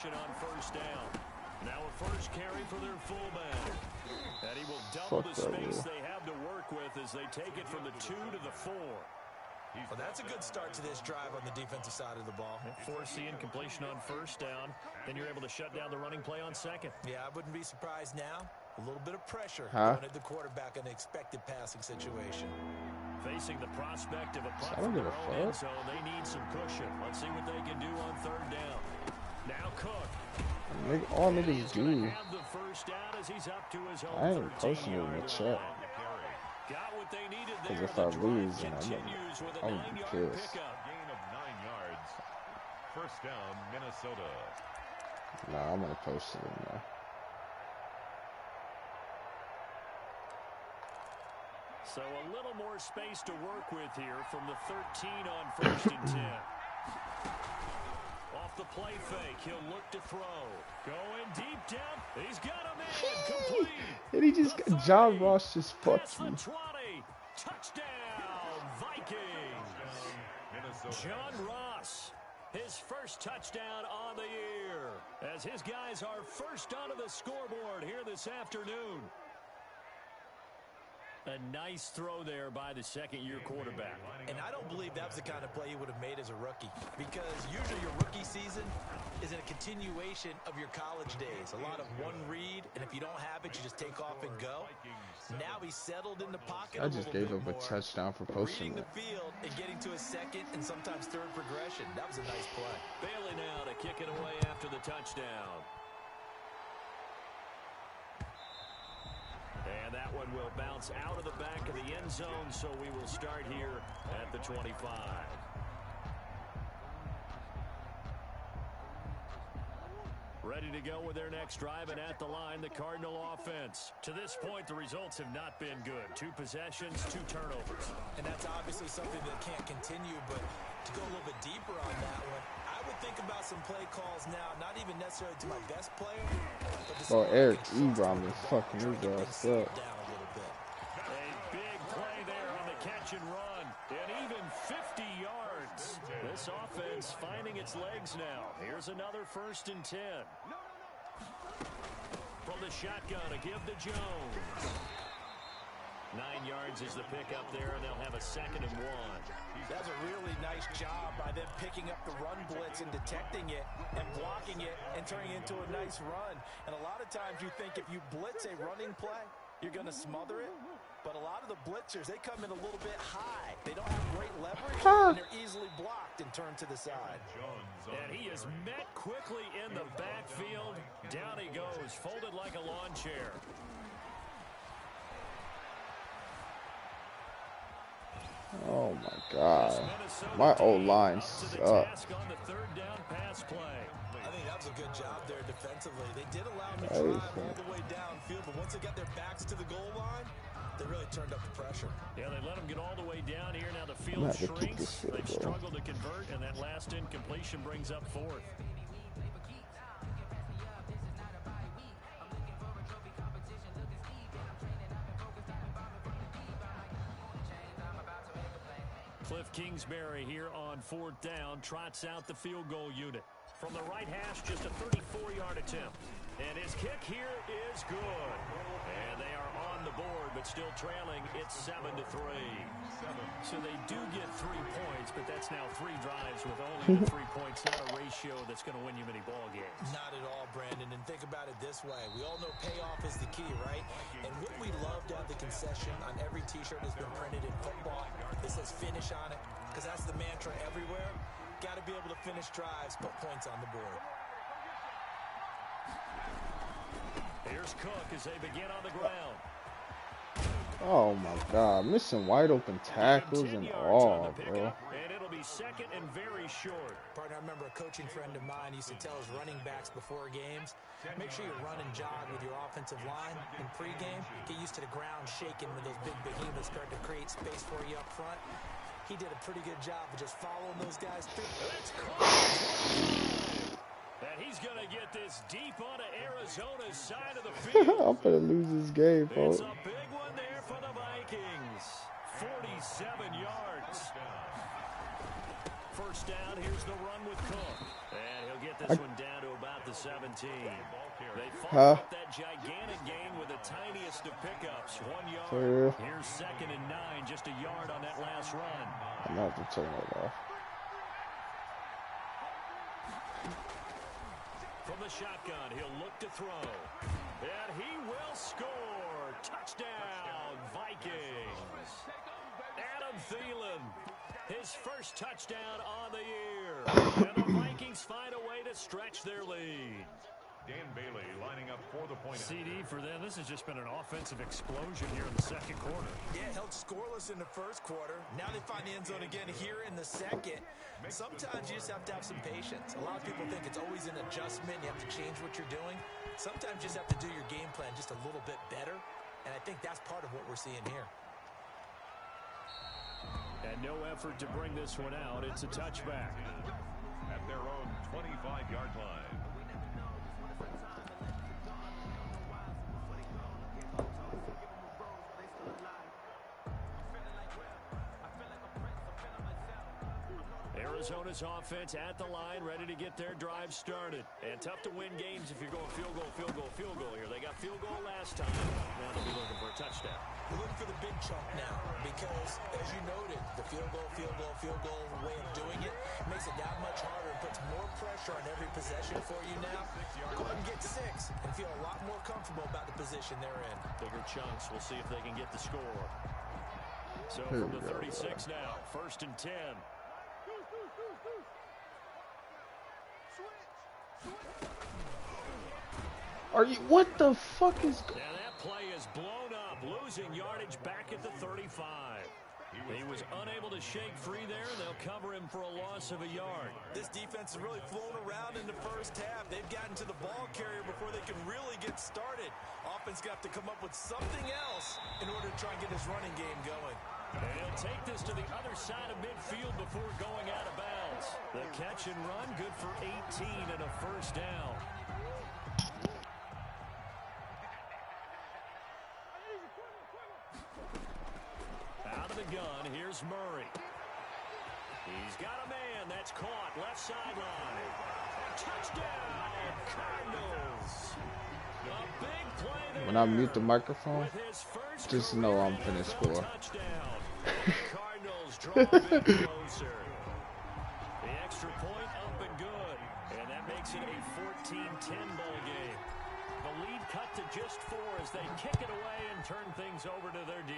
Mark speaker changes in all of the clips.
Speaker 1: On first down. Now a first carry for their fullback. And he will double the space they have to work with as they take it from the 2 to the 4.
Speaker 2: Well, that's a good start to this drive on the defensive side of the ball.
Speaker 1: Forcing completion on first down. Then you're able to shut down the running play on second.
Speaker 2: Yeah, I wouldn't be surprised now. A little bit of pressure going at the quarterback in an expected passing situation.
Speaker 1: Facing the prospect of a punt from their own end zone, they need some cushion. Let's see what they can do on third down. Now Cook.
Speaker 3: All niggas do.
Speaker 1: Have the first down as he's up to his own
Speaker 3: I ain't posting it in the chat.
Speaker 1: Got what they needed there.
Speaker 3: Because if I lose, then I'm gonna be pissed.
Speaker 4: Gain of 9 yards. First down, Minnesota.
Speaker 3: Nah, I'm gonna post it in there.
Speaker 1: So a little more space to work with here from the 13 on first and 10. Off the play fake, he'll look to throw. Going deep down, he's got a man complete.
Speaker 3: And he just got John Ross just fucked me.
Speaker 1: 20. Touchdown, Vikings. John Ross, his first touchdown on the year, as his guys are first onto the scoreboard here this afternoon. A nice throw there by the second-year quarterback.
Speaker 2: And I don't believe that was the kind of play he would have made as a rookie, because usually your rookie season is a continuation of your college days. A lot of one read, and if you don't have it, you just take off and go. Now he's settled in the pocket.
Speaker 3: I just gave up a touchdown for posting
Speaker 2: reading the field and getting to a second and sometimes third progression. That was a nice play.
Speaker 1: Bailey now to kick it away after the touchdown. And that one will bounce out of the back of the end zone, so we will start here at the 25. Ready to go with their next drive, and at the line, the Cardinal offense. To this point, the results have not been good. 2 possessions, 2 turnovers.
Speaker 2: And that's obviously something that can't continue, but to go a little bit deeper on that one, I would think about some play calls now, not even necessarily to my best player, but to
Speaker 3: Eric Ebron is fucking his ass up.
Speaker 1: A big play there on the catch and run, and even 50 yards. This offense finding its legs now. Here's another first and 10. From the shotgun, a give to Jones. 9 yards is the pickup there, and they'll have a second and 1.
Speaker 2: That's a really nice job by them picking up the run blitz and detecting it and blocking it and turning it into a nice run. And a lot of times you think if you blitz a running play, you're going to smother it. But a lot of the blitzers, they come in a little bit high. They don't have great leverage, and they're easily blocked and turned to the side.
Speaker 1: And he is met quickly in the backfield. Down he goes, folded like a lawn chair.
Speaker 3: Oh my God. My O-line sucks.
Speaker 2: I think that was a good job there defensively. They did allow them to drive all the way downfield, but once they got their backs to the goal line, they really turned up the pressure.
Speaker 1: Yeah, they let them get all the way down here. Now the field shrinks. They've struggled to convert, and that last incompletion brings up 4th. Cliff Kingsbury here on 4th down, trots out the field goal unit. From the right hash, just a 34-yard attempt. And his kick here is good. And they are on the board, but still trailing. It's 7-3. So they do get 3 points, but that's now 3 drives with only the 3 points. Not a ratio that's going to win you many ball games.
Speaker 2: Not at all, Brandon. And think about it this way. We all know payoff is the key, right? And what we love to have the concession on every T-shirt that's been printed in football, it says finish on it, because that's the mantra everywhere. Got to be able to finish drives, put points on the board.
Speaker 1: Here's Cook as they begin on the ground.
Speaker 3: Oh my God, missing wide open tackles and all, bro.
Speaker 1: And it'll be second and very short.
Speaker 2: Partner, I remember a coaching friend of mine used to tell his running backs before games, make sure you run and jog with your offensive line in pregame. Get used to the ground shaking when those big behemoths start to create space for you up front. He did a pretty good job of just following those guys through.
Speaker 1: And he's going to get this deep onto Arizona's side of the field.
Speaker 3: I'm going to lose this game, folks.
Speaker 1: It's a big one there for the Vikings. 47 yards. First down, here's the run with Cook. And he'll get this one down to about the 17. They follow up that gigantic gain with the tiniest of pickups. 1 yard. Here's 2nd and 9, just a yard on that last run.
Speaker 3: I'm going to have to turn it off.
Speaker 1: From the shotgun, he'll look to throw. And he will score. Touchdown, Vikings. Adam Thielen, his first touchdown on the year. And the Vikings find a way to stretch their lead.
Speaker 4: Dan Bailey lining up for the point.
Speaker 1: CD for them. This has just been an offensive explosion here in the second quarter.
Speaker 2: Yeah, held scoreless in the first quarter. Now they find the end zone again here in the second. Sometimes you just have to have some patience. A lot of people think it's always an adjustment. You have to change what you're doing. Sometimes you just have to do your game plan just a little bit better. And I think that's part of what we're seeing here.
Speaker 1: And no effort to bring this one out. It's a touchback.
Speaker 4: At their own 25-yard line.
Speaker 1: Arizona's offense at the line, ready to get their drive started. And tough to win games if you're going field goal, field goal, field goal here. They got field goal last time. Now they'll be looking for a touchdown.
Speaker 2: We're looking for the big chunk now because, as you noted, the field goal way of doing it makes it that much harder and puts more pressure on every possession for you now. Go ahead and get 6 and feel a lot more comfortable about the position they're in.
Speaker 1: Bigger chunks. We'll see if they can get the score. So from the 36 now, 1st and 10.
Speaker 3: Are you? What the fuck is?
Speaker 1: Now that play is blown up, losing yardage back at the 35. He was unable to shake free there. They'll cover him for a loss of a yard.
Speaker 2: This defense has really flown around in the first half. They've gotten to the ball carrier before they can really get started. Offense got to come up with something else in order to try and get this running game going.
Speaker 1: And he'll take this to the other side of midfield before going out of bounds. The catch and run, good for 18 and a first down. Out of the gun, here's Murray. He's got a man that's caught left sideline. Touchdown, Cardinals. A big play there.
Speaker 3: When I mute the microphone, just know I'm finna score.
Speaker 1: Cardinals draw a bit closer. The extra point up and good. And that makes it a 14-10 ball game. The lead cut to just 4 as they kick it away and turn things over to their D.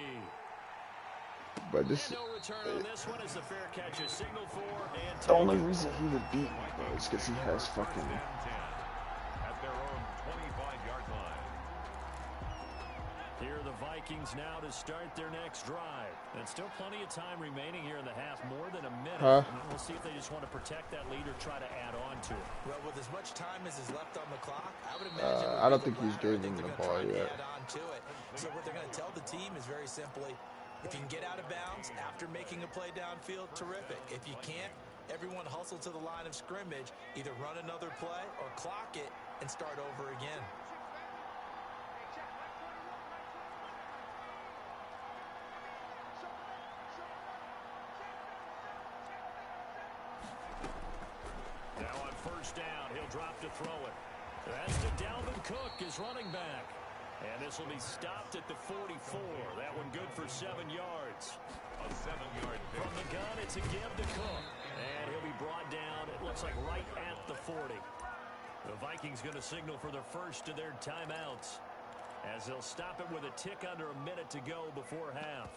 Speaker 3: But this
Speaker 1: no return on this one as the fair catch is signaled for. And
Speaker 3: the only reason he would beat me, bro, is because he has fucking.
Speaker 4: At their own 25-yard line.
Speaker 1: Here are the Vikings now to start their next drive. And still plenty of time remaining here in the half, more than a minute. We'll see if they just want to protect that lead or try to add on to it.
Speaker 2: Well, with as much time as is left on the clock, I would imagine.
Speaker 3: I don't think he's giving him the ball yet.
Speaker 2: Add on to it. So what they're going to tell the team is very simply, if you can get out of bounds after making a play downfield, terrific. If you can't, everyone hustle to the line of scrimmage, either run another play or clock it and start over again.
Speaker 1: Now on first down, he'll drop to throw it. That's to Dalvin Cook, his running back. And this will be stopped at the 44. That one good for 7 yards.
Speaker 4: A 7-yard pick.
Speaker 1: From the gun, it's a give to Cook. And he'll be brought down, it looks like right at the 40. The Vikings going to signal for the first of their timeouts, as they'll stop it with a tick under a minute to go before half.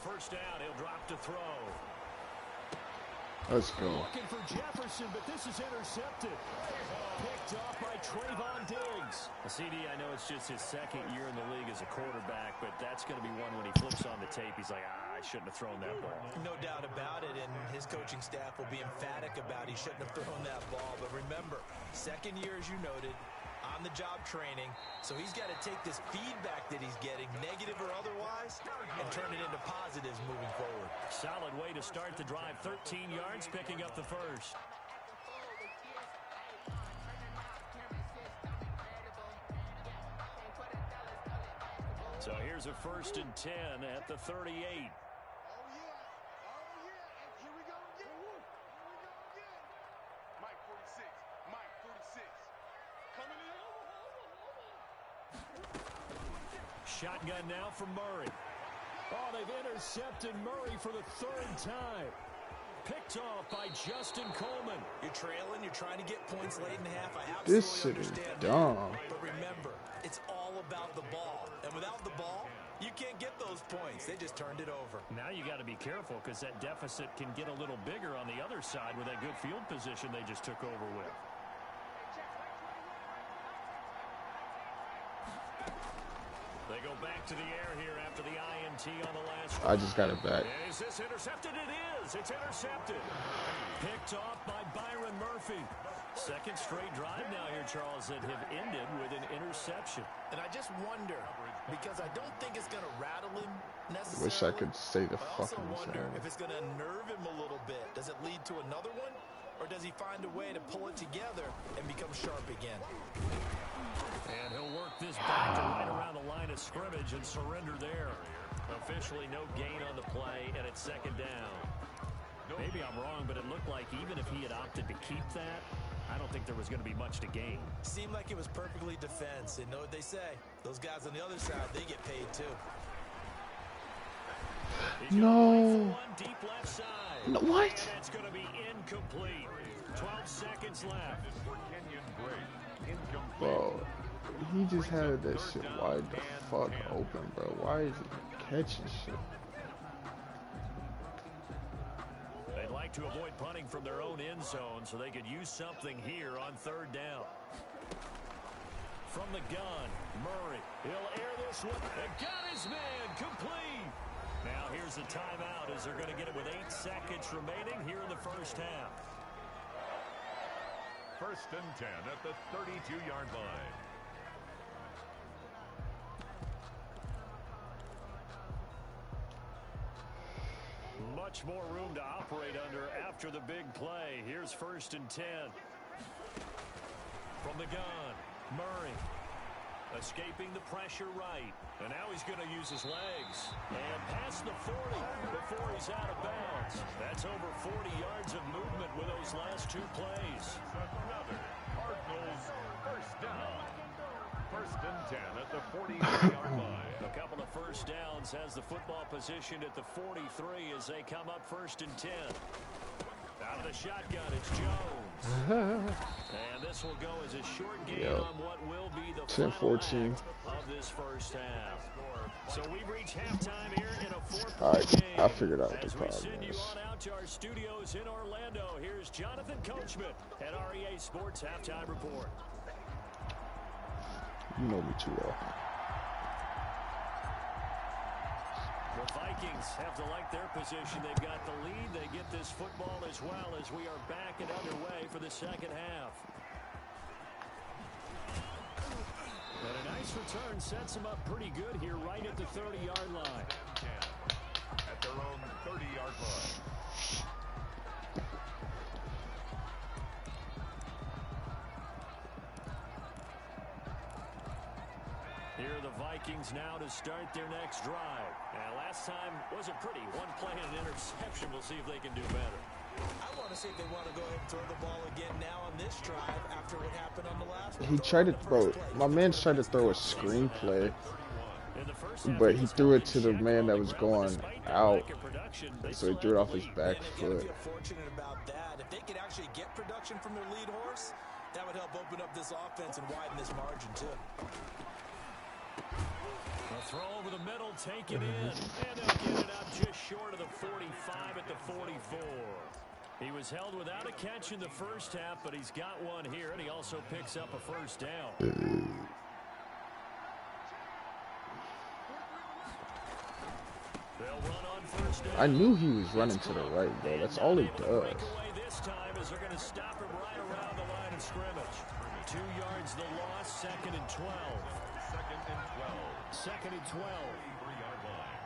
Speaker 1: First down, he'll drop to throw.
Speaker 3: Let's go.
Speaker 1: Looking for Jefferson, but this is intercepted. Picked off by Trayvon Diggs. CD, I know it's just his second year in the league as a quarterback, but that's going to be one when he flips on the tape. He's like, I shouldn't have thrown that ball.
Speaker 2: No doubt about it, and his coaching staff will be emphatic about he shouldn't have thrown that ball. But remember, second year, as you noted, on-the-job training, so he's got to take this feedback that he's getting, negative or otherwise, and turn it into positives moving forward.
Speaker 1: Solid way to start the drive. 13 yards, picking up the first. here's a 1st and 10 at the 38.
Speaker 5: And here we go again. Mike 46. Mike 46. Coming in.
Speaker 1: Shotgun now from Murray. Oh, they've intercepted Murray for the 3rd time. Picked off by Justin Coleman.
Speaker 2: You're trailing. You're trying to get points late in the half. I
Speaker 3: This
Speaker 2: absolutely
Speaker 3: shit is
Speaker 2: understand
Speaker 3: dumb.
Speaker 2: that. But remember, it's all about the ball. And without the ball, you can't get those points. They just turned it over.
Speaker 1: Now you got to be careful because that deficit can get a little bigger on the other side with that good field position they just took over with. They go back to the air here after the INT on the last
Speaker 3: I just got it back.
Speaker 1: Is this intercepted? It is. It's intercepted. Picked off by Byron Murphy. 2nd straight drive now here, Charles, that have ended with an interception.
Speaker 2: And I just wonder, because I don't think it's going to rattle him necessarily.
Speaker 3: Wish I could say the
Speaker 2: I also
Speaker 3: fucking
Speaker 2: wonder
Speaker 3: same.
Speaker 2: if it's going to unnerve him a little bit. Does it lead to another one? Or does he find a way to pull it together and become sharp again?
Speaker 1: And he'll work this back to right around the line of scrimmage and surrender there. Officially no gain on the play, and it's 2nd down. Maybe I'm wrong, but it looked like even if he had opted to keep that, I don't think there was going to be much to gain.
Speaker 2: Seemed like it was perfectly defense. And know what they say? Those guys on the other side, they get paid too.
Speaker 3: No.
Speaker 1: Deep left side.
Speaker 3: No, what?
Speaker 1: And it's going to be incomplete. 12 seconds left.
Speaker 3: Bro, he just had that shit wide the fuck open, bro. Why is he catching shit?
Speaker 1: They'd like to avoid punting from their own end zone so they could use something here on 3rd down. From the gun, Murray. He'll air this one. And got his man complete. Now here's the timeout as they're going to get it with 8 seconds remaining here in the 1st half.
Speaker 4: 1st and 10 at the 32-yard line.
Speaker 1: Much more room to operate under after the big play. Here's 1st and 10. From the gun, Murray. Escaping the pressure right. And now he's going to use his legs. And past the 40 before he's out of bounds. That's over 40 yards of movement with those last 2 plays.
Speaker 4: Another Cardinals 1st down. 1st and 10 at the 43-yard line.
Speaker 1: A couple of 1st downs has the football position at the 43 as they come up 1st and 10. Out of the shotgun, it's Jones. And this will go as a short gain on what will be the
Speaker 3: 10-14
Speaker 1: of this 1st half. So we've reached halftime here in a 4-point
Speaker 3: Alright,
Speaker 1: game.
Speaker 3: I figured out what the
Speaker 1: As we
Speaker 3: problem
Speaker 1: send you
Speaker 3: is.
Speaker 1: on out to our studios in Orlando, here's Jonathan Coachman at REA Sports Halftime Report.
Speaker 3: You know me too well.
Speaker 1: The Vikings have to like their position. They've got the lead. They get this football as well as we are back and underway for the 2nd half. And a nice return sets them up pretty good here right at the 30-yard line.
Speaker 4: At their own 30-yard line.
Speaker 1: Here are the Vikings now to start their next drive. Now, last time wasn't pretty. 1 play and an interception. We'll see if they can do better.
Speaker 2: I want to see if they want to go ahead and throw the ball again now on this drive after what happened on the last one.
Speaker 3: He tried to throw. My man's tried to throw a screenplay, but he threw it to the man that was going out, so he threw it off his back foot.
Speaker 2: Fortunate about that. If they could actually get production from their lead horse, that would help open up this offense and widen this margin too.
Speaker 1: A throw over the middle, take it in, and they'll get it up just short of the 45 at the 44. He was held without a catch in the 1st half, but he's got one here, and he also picks up a 1st down. They'll run on 1st down.
Speaker 3: I knew he was running to the right, bro. That's all he does.
Speaker 1: This time as they're going to stop him right around the line of scrimmage. 2 yards the loss, 2nd and 12.
Speaker 4: 2nd and 12.
Speaker 1: 2nd and 12.
Speaker 4: 3-yard line.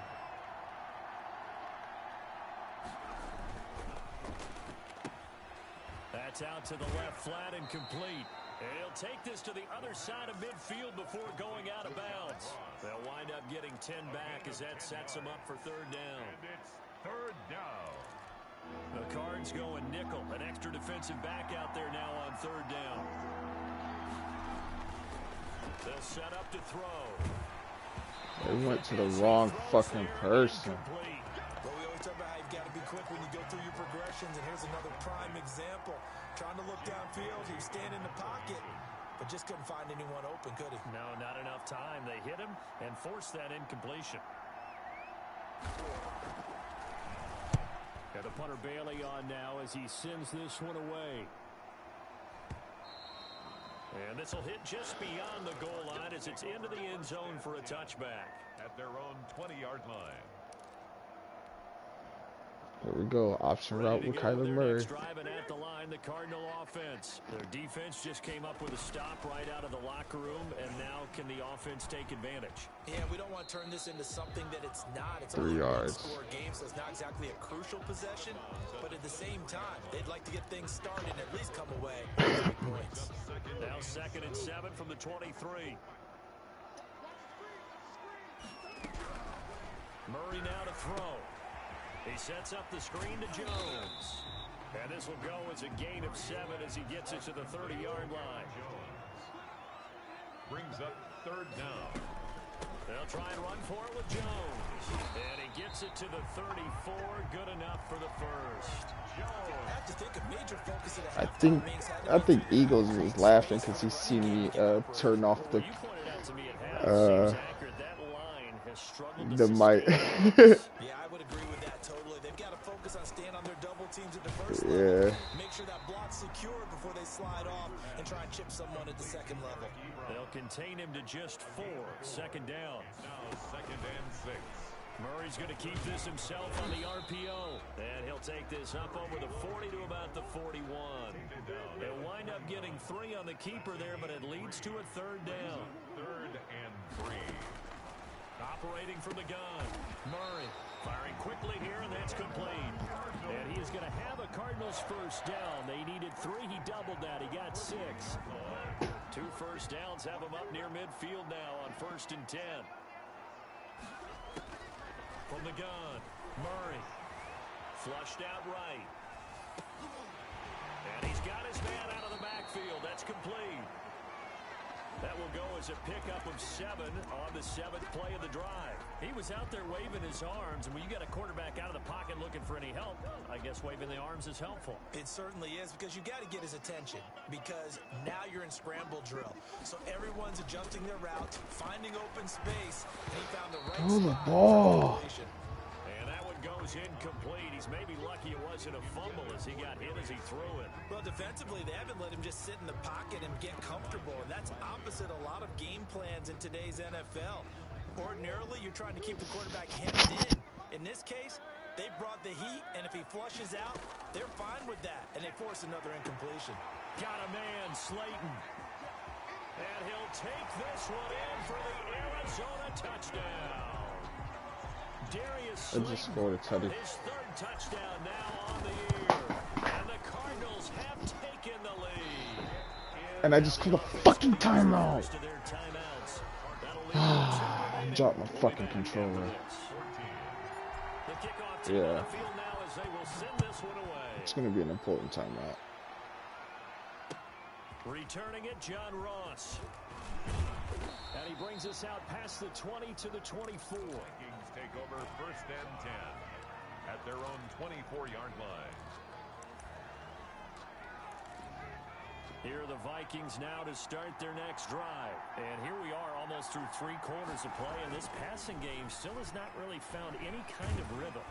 Speaker 1: That's out to the left flat and complete. And he'll take this to the other side of midfield before going out of bounds. They'll wind up getting 10 back as that sets them up for third down.
Speaker 4: And it's third down.
Speaker 1: The Cards going nickel. An extra defensive back out there now on third down. They'll set up to throw.
Speaker 3: They went to the wrong fucking person.
Speaker 2: Well, we always talk about how you've got to be quick when you go through your progressions, and here's another prime example. Trying to look downfield, he was standing in the pocket, but just couldn't find anyone open, could he?
Speaker 1: No, not enough time. They hit him and forced that incompletion. Got the punter Bailey on now as he sends this one away. And this will hit just beyond the goal line as it's into the end zone for a touchback.
Speaker 4: At their own 20-yard line.
Speaker 3: There we go. Option route with Kyler Murray.
Speaker 1: Driving at the line, the Cardinal offense. Their defense just came up with a stop right out of the locker room, and now can the offense take advantage?
Speaker 2: Yeah, we don't want to turn this into something that it's not. It's
Speaker 3: 3 yards.
Speaker 2: Score game, so it's not exactly a crucial possession, but at the same time, they'd like to get things started and at least come away with 3 points.
Speaker 1: Now 2nd and 7 from the 23. Murray now to throw. He sets up the screen to Jones. And this will go as a gain of 7 as he gets it to the 30-yard line.
Speaker 4: Brings up third down.
Speaker 1: They'll try and run for it with Jones. And he gets it to the 34. Good enough for the first.
Speaker 2: I have to think a major focus of the
Speaker 3: I think Eagles was laughing because he seen me turn off the
Speaker 1: You pointed out to me at half. Seems accurate. That line has struggled to
Speaker 3: mic.
Speaker 2: Yeah, I would agree with that totally. They've got to focus on staying on their double teams at the first
Speaker 3: Yeah.
Speaker 2: level. Make sure that block's secure before they slide off and try and chip someone at the second level.
Speaker 1: They'll contain him to just 4. 2nd down.
Speaker 4: Now 2nd and 6.
Speaker 1: Murray's going to keep this himself on the RPO. And he'll take this up over the 40 to about the 41. They'll wind up getting 3 on the keeper there, but it leads to a 3rd down.
Speaker 4: 3rd and 3.
Speaker 1: Operating from the gun. Murray firing quickly here, and that's complete. And he is going to have a Cardinals first down. They needed 3. He doubled that. He got 6. 2 first downs have him up near midfield now on 1st and 10. From the gun, Murray flushed out right. And he's got his man out of the backfield. That's complete. That will go as a pickup of 7 on the 7th play of the drive. He was out there waving his arms, and when you got a quarterback out of the pocket looking for any help, I guess waving the arms is helpful.
Speaker 2: It certainly is, because you got to get his attention, because now you're in scramble drill. So everyone's adjusting their routes, finding open space, and he found the right
Speaker 3: Oh, the
Speaker 2: spot.
Speaker 3: ball.
Speaker 1: And that one goes incomplete. He's maybe lucky it wasn't a fumble as he got hit as he threw it.
Speaker 2: Well, defensively, they haven't let him just sit in the pocket and get comfortable, and that's opposite a lot of game plans in today's NFL. Ordinarily, you're trying to keep the quarterback hemmed in. In this case, they brought the heat, and if he flushes out, they're fine with that, and they force another incompletion.
Speaker 1: Got a man, Slayton. And he'll take this one in for the Arizona touchdown. Darius
Speaker 3: I just
Speaker 1: Slayton,
Speaker 3: scored a touchdown.
Speaker 1: his 3rd touchdown now on the year. And the Cardinals have taken the lead.
Speaker 3: And I just called a fucking timeout.
Speaker 1: First of their timeouts. That'll leave them 2
Speaker 3: Dropped my fucking controller.
Speaker 1: The kickoff team on the field now as they will send this one away.
Speaker 3: It's going to be an important timeout.
Speaker 1: Returning it, John Ross. And he brings us out past the 20 to the 24.
Speaker 4: Vikings take over 1st and 10 at their own 24-yard line.
Speaker 1: Here are the Vikings now to start their next drive. And here we are almost through 3 quarters of play, and this passing game still has not really found any kind of rhythm.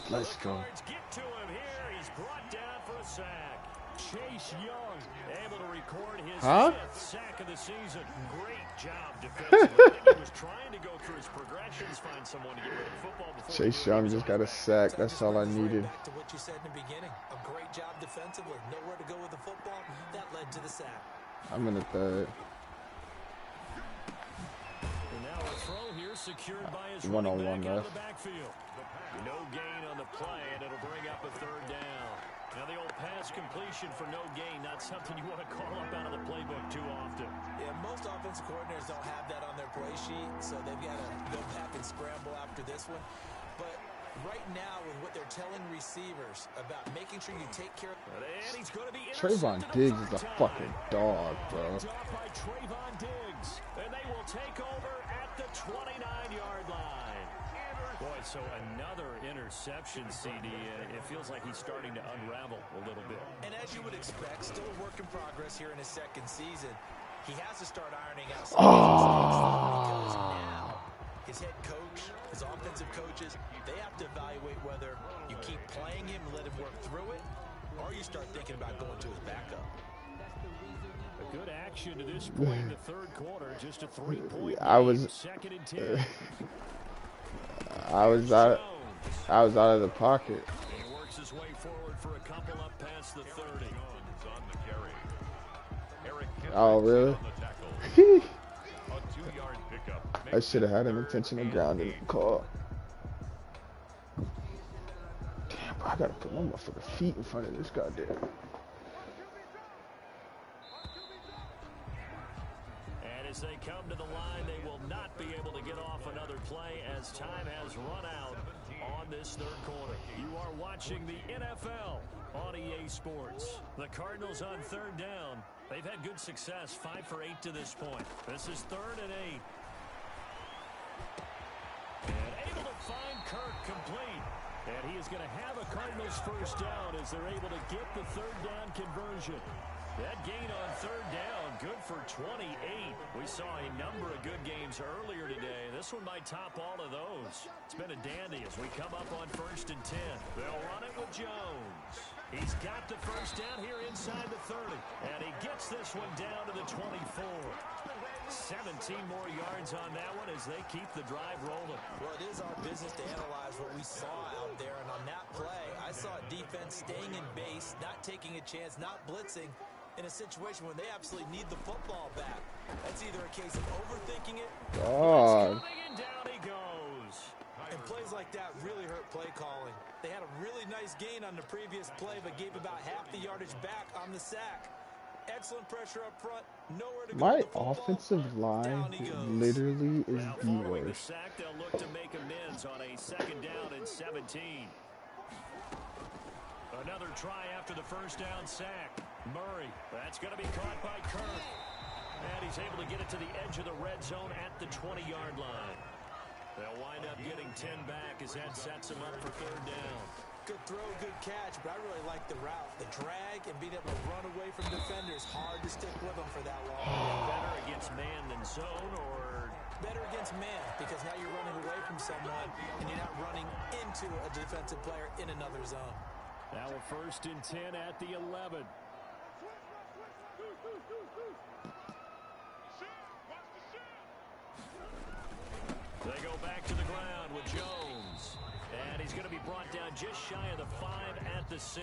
Speaker 3: Let's go.
Speaker 1: Cards get to him here. He's brought down for a sack. Chase Young able to record his 5th sack of the season. Great job defensively. I think he was trying to go through his progressions, find someone to get rid of the football before.
Speaker 3: Chase Young just got a sack. That's all I needed.
Speaker 2: Back to what you said in the beginning. A great job defensively. Nowhere to go with the football. That led to the sack.
Speaker 3: I'm in the 3rd.
Speaker 1: And now a throw here here secured by his
Speaker 3: One-on-one
Speaker 1: running back out of
Speaker 3: left.
Speaker 1: the backfield. No gain on the play, and it'll bring up a third down. Now the old pass completion for no gain, not something you want to call up out of the playbook too often.
Speaker 2: Yeah, most offensive coordinators don't have that on their play sheet, so they've got to go back and scramble after this one. But right now, with what they're telling receivers about making sure you take care of...
Speaker 1: And he's going to be
Speaker 3: Trayvon Diggs is a fucking dog, bro.
Speaker 1: Off by Trayvon Diggs, and they will take over at the 29-yard line. Boy, so another interception, CD. It feels like he's starting to unravel a little bit.
Speaker 2: And as you would expect, still a work in progress here in his second season. He has to start ironing out some mistakes because now his head coach, his offensive coaches, they have to evaluate whether you keep playing him and let him work through it, or you start thinking about going to his backup.
Speaker 1: A good action to this point in the third quarter. Just a 3-point
Speaker 3: lead.
Speaker 1: Second and 10.
Speaker 3: I was out of the pocket.
Speaker 1: He works his way forward for a couple up past the 30.
Speaker 3: Oh, really? I should have had an intentional grounding call. Damn, bro, I gotta put my motherfucking feet in front of this goddamn.
Speaker 1: And as they come to the line, they will not be able to get off another play as time has run out on this third quarter. You are watching the NFL on EA Sports. The Cardinals on third down. They've had good success, 5 for 8 to this point. This is 3rd and 8. And able to find Kirk complete. And he is going to have a Cardinals first down as they're able to get the third down conversion. That gain on third down, good for 28. We saw a number of good games earlier today. This one might top all of those. It's been a dandy as we come up on 1st and 10. They'll run it with Jones. He's got the first down here inside the 30. And he gets this one down to the 24. 17 more yards on that one as they keep the drive rolling.
Speaker 2: Well, it is our business to analyze what we saw out there. And on that play, I saw a defense staying in base, not taking a chance, not blitzing in a situation when they absolutely need the football back. That's either a case of overthinking it.
Speaker 3: God.
Speaker 1: And down he goes.
Speaker 2: And plays like that really hurt play calling. They had a really nice gain on the previous play, but gave about half the yardage back on the sack. Excellent pressure up front. Nowhere to go.
Speaker 3: My offensive line literally is the
Speaker 1: Following the
Speaker 3: worst.
Speaker 1: sack, they'll look to make amends on a 2nd down and 17. Another try after the first down sack. Murray, that's going to be caught by Kirk. And he's able to get it to the edge of the red zone at the 20-yard line. They'll wind up getting 10 back as that sets him up for third down.
Speaker 2: Good throw, good catch, but I really like the route. The drag and being able to run away from defenders. Hard to stick with them for that long.
Speaker 1: Better against man than zone, or
Speaker 2: better against man, because now you're running away from someone and you're not running into a defensive player in another zone.
Speaker 1: Now a 1st and 10 at the 11. They go back to the ground with Jones. And he's going to be brought down just shy of the 5 at the 6.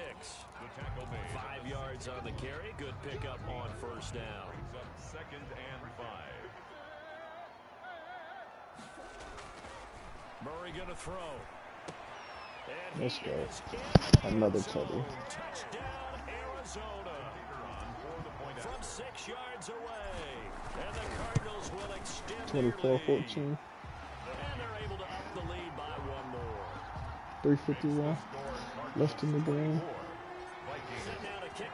Speaker 1: 5 yards on the carry. Good pickup on first down.
Speaker 4: 2nd and 5.
Speaker 1: Murray going to throw. And
Speaker 3: Let's go. Another tutty.
Speaker 1: Touchdown, Arizona. From 6 yards away. And the Cardinals will extend
Speaker 3: 24-14.
Speaker 1: and they're able to up the lead by 1 more.
Speaker 3: 3:51 left in the game.
Speaker 1: Set down a kick,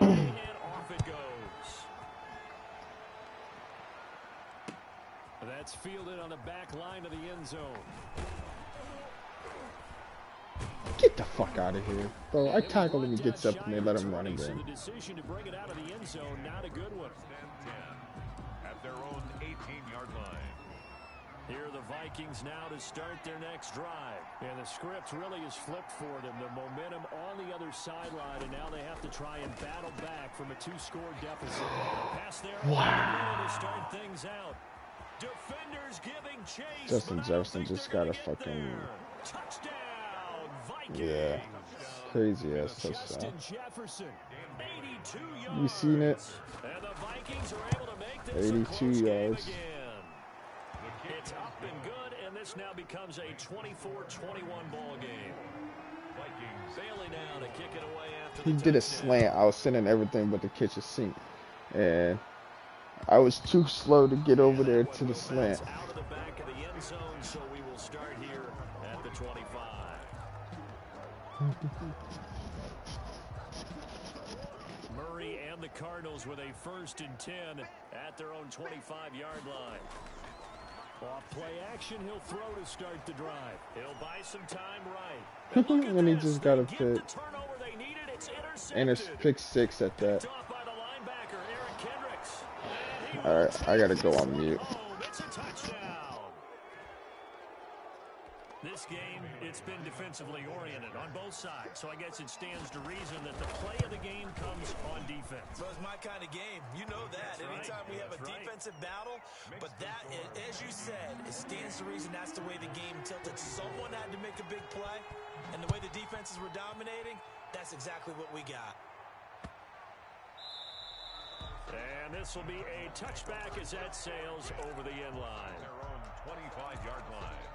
Speaker 1: and off it goes. That's fielded on the back line of the end zone.
Speaker 3: Get the fuck out of here. Bro, I tackled him, he gets up, and they let him run
Speaker 1: So
Speaker 3: again.
Speaker 1: the decision to bring it out of the end zone, not a good one.
Speaker 4: At their own 18-yard line.
Speaker 1: Here are the Vikings now to start their next drive. And the script really is flipped for them. The momentum on the other sideline, and now they have to try and battle back from a 2-score deficit. Pass there to start things out. Defenders giving chase.
Speaker 3: Justin Jefferson just got a fucking...
Speaker 1: Touchdown, Vikings.
Speaker 3: Yeah. Crazy ass touchdown.
Speaker 1: Justin Jefferson, 82 yards.
Speaker 3: You seen it?
Speaker 1: And the Vikings are able to make this
Speaker 3: 82 yards.
Speaker 1: It's up been good, and this now becomes a 24-21 ball game. Bailey now to kick it away after
Speaker 3: He
Speaker 1: the
Speaker 3: did a
Speaker 1: touchdown.
Speaker 3: slant. I was sending everything but the kitchen sink. And I was too slow to get over there to the slant.
Speaker 1: Out of the back of the end zone, so we will start here at the 25. Murray and the Cardinals with a 1st and 10 at their own 25-yard line. Off play action, he'll throw to start the drive. He'll buy some time right. And,
Speaker 3: And he just got a pick.
Speaker 1: The turnover they needed. It's
Speaker 3: And it's
Speaker 1: intercepted.
Speaker 3: pick 6 at that.
Speaker 1: Picked off by the linebacker, Eric Kendricks. And he
Speaker 3: All right, I gotta go on mute.
Speaker 1: It's a touchdown. This game, it's been defensively oriented on both sides, so I guess it stands to reason that the play of the game comes on defense.
Speaker 2: Well, it's my kind of game. You know that.
Speaker 1: That's
Speaker 2: Anytime
Speaker 1: right.
Speaker 2: we have a
Speaker 1: That's right.
Speaker 2: defensive battle, but that, as you said, it stands to reason that's the way the game tilted. Someone had to make a big play, and the way the defenses were dominating, that's exactly what we got.
Speaker 1: And this will be a touchback as that sails over the end line.
Speaker 4: Their own 25-yard line.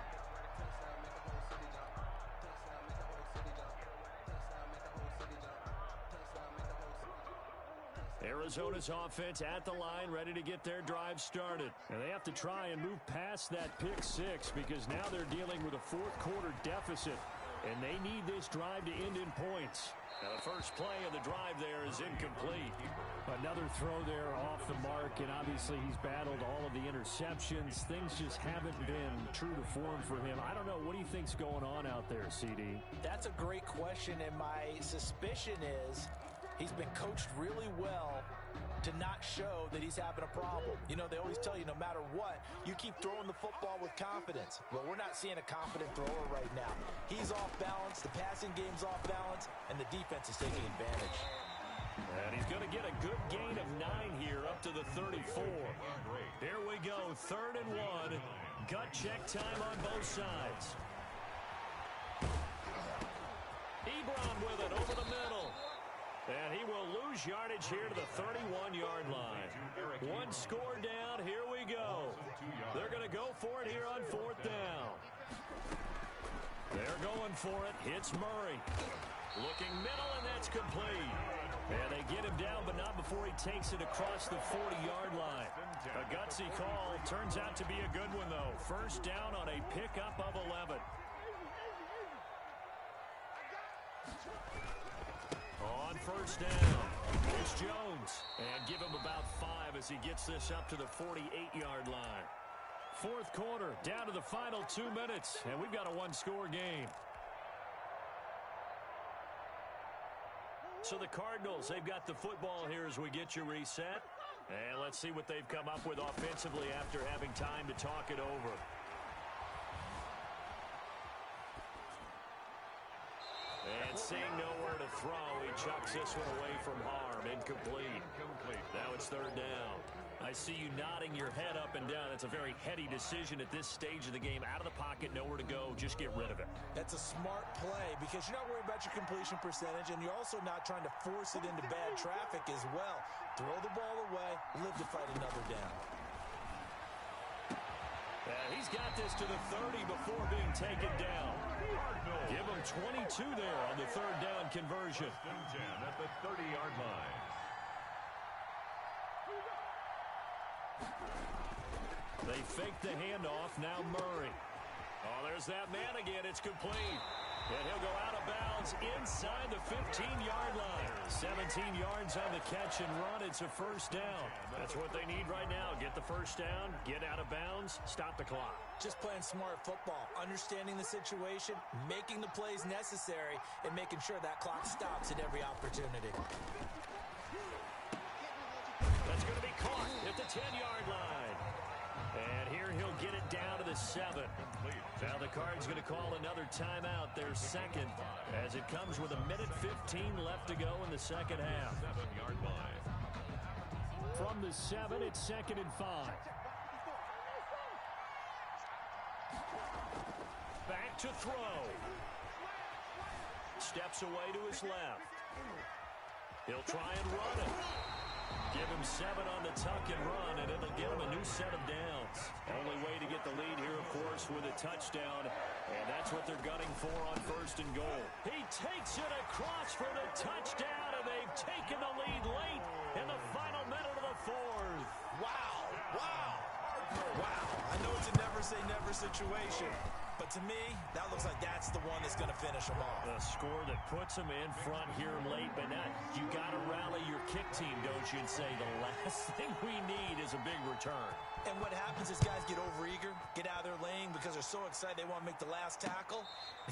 Speaker 1: Arizona's offense at the line, ready to get their drive started. And they have to try and move past that pick 6 because now they're dealing with a 4th quarter deficit. And they need this drive to end in points. Now the first play of the drive there is incomplete.
Speaker 6: Another throw there off the mark, and obviously he's battled all of the interceptions. Things just haven't been true to form for him. I don't know. What do you think's going on out there, CD?
Speaker 2: That's a great question, and my suspicion is he's been coached really well to not show that he's having a problem. You know, they always tell you no matter what, you keep throwing the football with confidence. Well, we're not seeing a confident thrower right now. He's off balance, the passing game's off balance, and the defense is taking advantage.
Speaker 1: And he's going to get a good gain of 9 here up to the 34. Here we go, 3rd and 1. Gut check time on both sides. Ebron with it over the middle. And he will lose yardage here to the 31-yard line. 1 score down. Here we go. They're going to go for it here on 4th down. They're going for it. Hits Murray. Looking middle, and that's complete. And they get him down, but not before he takes it across the 40-yard line. A gutsy call. Turns out to be a good one, though. 1st down on a pickup of 11. On 1st down, it's Jones. And give him about 5 as he gets this up to the 48-yard line. 4th quarter, down to the final 2 minutes, and we've got a 1-score game. So the Cardinals, they've got the football here as we get you reset. And let's see what they've come up with offensively after having time to talk it over. And seeing nowhere to throw, he chucks this one away from harm. Incomplete. Now it's 3rd down. I see you nodding your head up and down. That's a very heady decision at this stage of the game. Out of the pocket, nowhere to go. Just get rid of it.
Speaker 2: That's a smart play because you're not worried about your completion percentage, and you're also not trying to force it into bad traffic as well. Throw the ball away, live to fight another down.
Speaker 1: He's got this to the 30 before being taken down. Give him 22 there on the 3rd down conversion.
Speaker 4: 10 at the 30-yard line.
Speaker 1: They fake the handoff. Now Murray. Oh, there's that man again. It's complete. And he'll go out of bounds inside the 15-yard line. 17 yards on the catch and run. It's a 1st down. That's what they need right now. Get the 1st down, get out of bounds, stop the clock.
Speaker 2: Just playing smart football, understanding the situation, making the plays necessary, and making sure that clock stops at every opportunity.
Speaker 1: That's going to be caught at the 10-yard line. And here he'll get it down to the 7. Now the Cards going to call another timeout, their 2nd, as it comes with 1:15 left to go in the 2nd half.
Speaker 4: 7-yard line.
Speaker 6: From the 7, it's 2nd and 5.
Speaker 1: Back to throw. Steps away to his left. He'll try and run it. Give him 7 on the tuck and run, and it'll get him a new set of downs. Only way to get the lead here, of course, with a touchdown, and that's what they're gunning for on 1st and goal. He takes it across for the touchdown, and they've taken the lead late in the final minute of the 4th.
Speaker 2: Wow. Wow. Wow. I know it's a never-say-never situation, but to me, that looks like that's the one that's going to finish them off.
Speaker 1: The score that puts them in front here late, but now you got to rally your kick team, don't you, and say the last thing we need is a big return.
Speaker 2: And what happens is guys get overeager, get out of their lane because they're so excited they want to make the last tackle.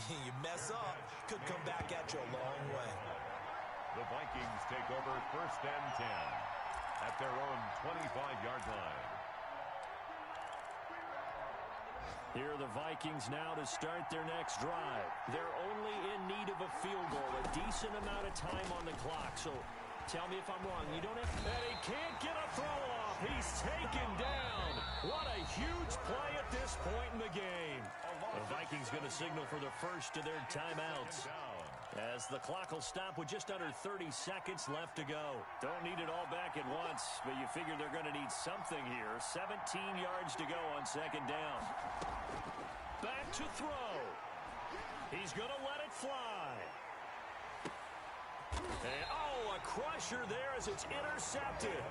Speaker 2: You mess up, could come back at you a long way.
Speaker 4: The Vikings take over 1st and 10 at their own 25-yard line.
Speaker 1: Here are the Vikings now to start their next drive. They're only in need of a field goal, a decent amount of time on the clock. So tell me if I'm wrong. You don't have... And he can't get a throw off. He's taken down. What a huge play at this point in the game. The Vikings going to signal for the first of their timeouts, as the clock will stop with just under 30 seconds left to go. Don't need it all back at once, but you figure they're going to need something here. 17 yards to go on 2nd down. Back to throw. He's going to let it fly. And, oh, a crusher there as it's intercepted.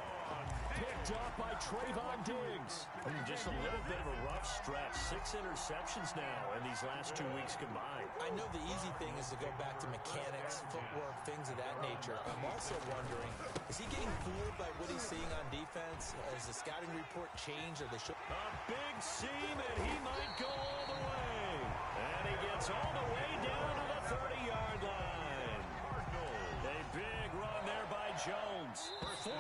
Speaker 1: Picked up by Trayvon Diggs. Just a little bit of a rough stretch. 6 interceptions now in these last 2 weeks combined.
Speaker 2: I know the easy thing is to go back to mechanics, footwork, things of that nature. I'm also wondering, is he getting fooled by what he's seeing on defense? Has the scouting report changed? Or they show
Speaker 1: a big seam, and he might go all the way. And he gets all the way down to the 30-yard line. A big run there by Jones. 44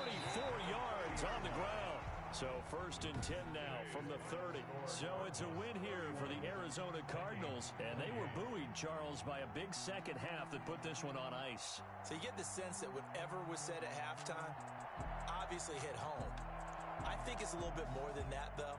Speaker 1: yards on the ground. So 1st and 10 now from the 30. So it's a win here for the Arizona Cardinals. And they were buoyed, Charles, by a big second half that put this one on ice.
Speaker 2: So you get the sense that whatever was said at halftime obviously hit home. I think it's a little bit more than that, though.